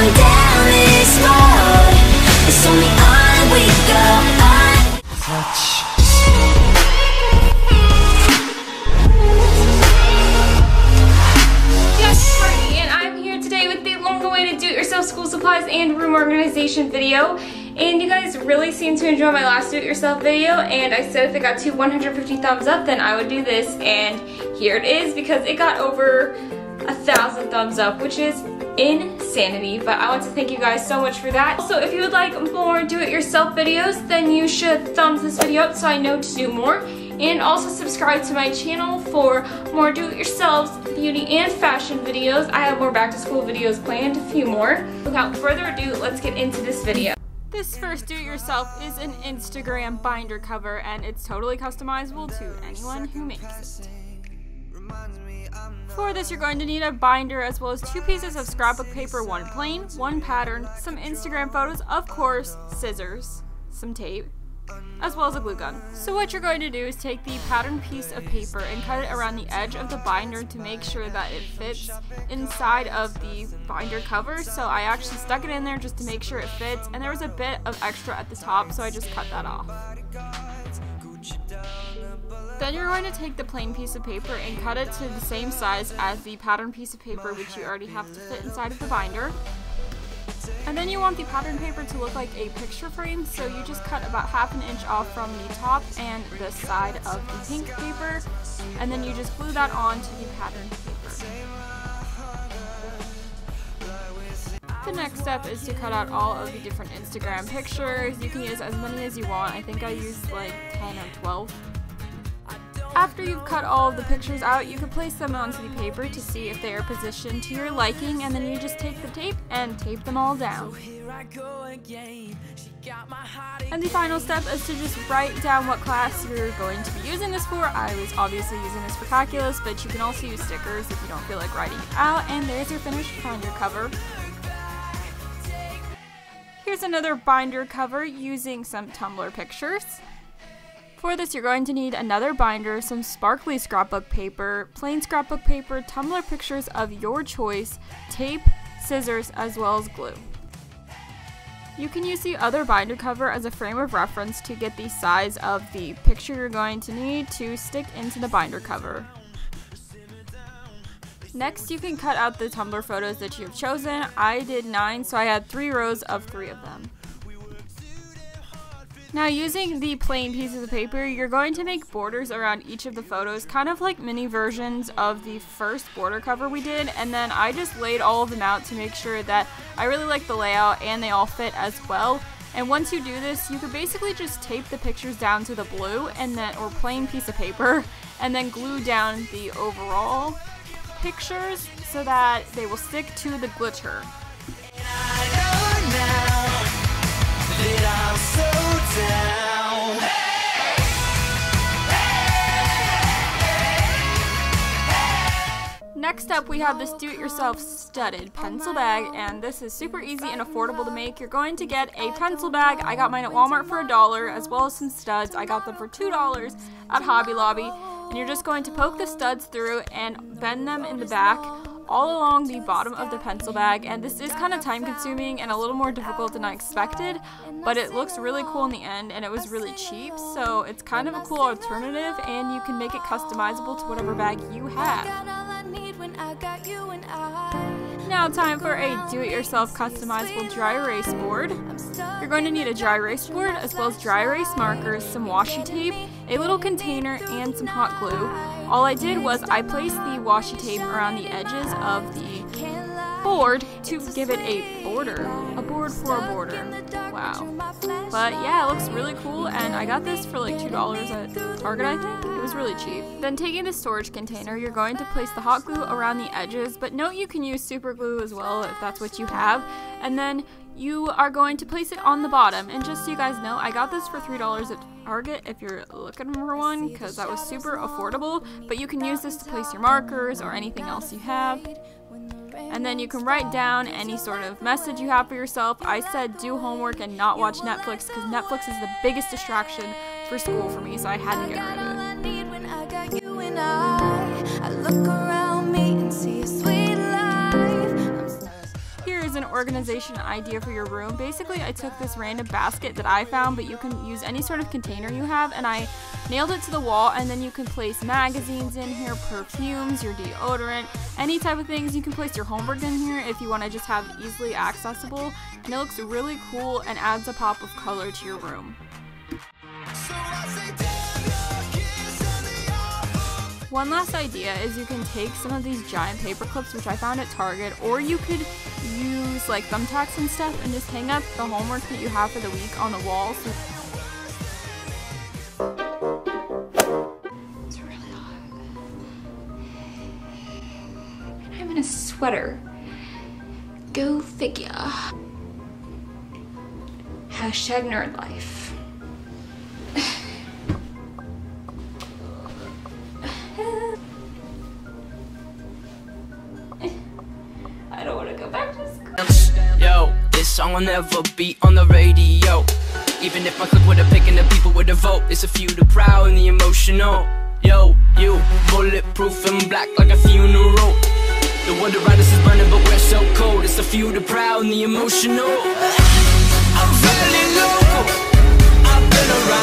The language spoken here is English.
going down this road. It's only on we go, on. Touch. Yes, Cartney, and I'm here today with the long-awaited do-it-yourself school supplies and room organization video. And you guys really seem to enjoy my last do-it-yourself video, and I said if it got to 150 thumbs up, then I would do this, and here it is, because it got over 1,000 thumbs up, which is insanity. But I want to thank you guys so much for that. Also, if you would like more do-it-yourself videos, then you should thumbs this video up so I know to do more. And also subscribe to my channel for more do-it-yourself beauty and fashion videos. I have more back-to-school videos planned, a few more. Without further ado, let's get into this video. This first do-it-yourself is an Instagram binder cover, and it's totally customizable to anyone who makes it. For this, you're going to need a binder as well as 2 pieces of scrapbook paper, 1 plain, 1 pattern, some Instagram photos, of course, scissors, some tape, as well as a glue gun. So what you're going to do is take the pattern piece of paper and cut it around the edge of the binder to make sure that it fits inside of the binder cover. So I actually stuck it in there just to make sure it fits, and there was a bit of extra at the top, so I just cut that off. Then you're going to take the plain piece of paper and cut it to the same size as the pattern piece of paper, which you already have to fit inside of the binder. And then you want the pattern paper to look like a picture frame, so you just cut about ½ an inch off from the top and the side of the pink paper, and then you just glue that onto the pattern paper. The next step is to cut out all of the different Instagram pictures. You can use as many as you want. I think I used like 10 or 12. After you've cut all of the pictures out, you can place them onto the paper to see if they are positioned to your liking, and then you just take the tape and tape them all down. And the final step is to just write down what class you're going to be using this for. I was obviously using this for calculus, but you can also use stickers if you don't feel like writing it out, and there's your finished binder cover. Here's another binder cover using some Tumblr pictures. For this, you're going to need another binder, some sparkly scrapbook paper, plain scrapbook paper, Tumblr pictures of your choice, tape, scissors, as well as glue. You can use the other binder cover as a frame of reference to get the size of the picture you're going to need to stick into the binder cover. Next, you can cut out the Tumblr photos that you've chosen. I did 9, so I had 3 rows of 3 of them. Now, using the plain pieces of paper, you're going to make borders around each of the photos, kind of like mini versions of the first border cover we did, and then I just laid all of them out to make sure that I really like the layout and they all fit as well. And once you do this, you could basically just tape the pictures down to the blue and then, or plain piece of paper, and then glue down the overall pictures so that they will stick to the glitter. Next up, we have this do-it-yourself studded pencil bag, and this is super easy and affordable to make. You're going to get a pencil bag. I got mine at Walmart for $1, as well as some studs. I got them for $2 at Hobby Lobby, and you're just going to poke the studs through and bend them in the back all along the bottom of the pencil bag. And this is kind of time consuming and a little more difficult than I expected, but it looks really cool in the end, and it was really cheap, so it's kind of a cool alternative, and you can make it customizable to whatever bag you have. Now time for a do-it-yourself customizable dry erase board. You're going to need a dry erase board as well as dry erase markers, some washi tape, a little container, and some hot glue. All I did was I placed the washi tape around the edges of the board to give it a border. A board for a border. Wow. But yeah, it looks really cool, and I got this for like $2 at Target, I think. It was really cheap. Then taking the storage container, you're going to place the hot glue around the edges, but note you can use super glue as well if that's what you have. And then you are going to place it on the bottom. And just so you guys know, I got this for $3 at Target if you're looking for one, because that was super affordable. But you can use this to place your markers or anything else you have. And then you can write down any sort of message you have for yourself. I said do homework and not watch Netflix, because Netflix is the biggest distraction for school for me, so I had to get rid of it. is an organization idea for your room. Basically, I took this random basket that I found, but you can use any sort of container you have, and I nailed it to the wall, and then you can place magazines in here, perfumes, your deodorant, any type of things. You can place your homework in here if you want to just have easily accessible, and it looks really cool and adds a pop of color to your room. One last idea is you can take some of these giant paper clips, which I found at Target, or you could use like thumbtacks and stuff and just hang up the homework that you have for the week on the wall. It's really hot. And I'm in a sweater. Go figure. Hashtag nerd life. I don't want to go back to school. Yo, this song will never be on the radio. Even if I click with a pick and the people with a vote, it's a few the proud and the emotional. Yo, you bulletproof and black like a funeral. The world around us is burning, but we're so cold. It's a few the proud and the emotional. I'm fairly local. I've been around.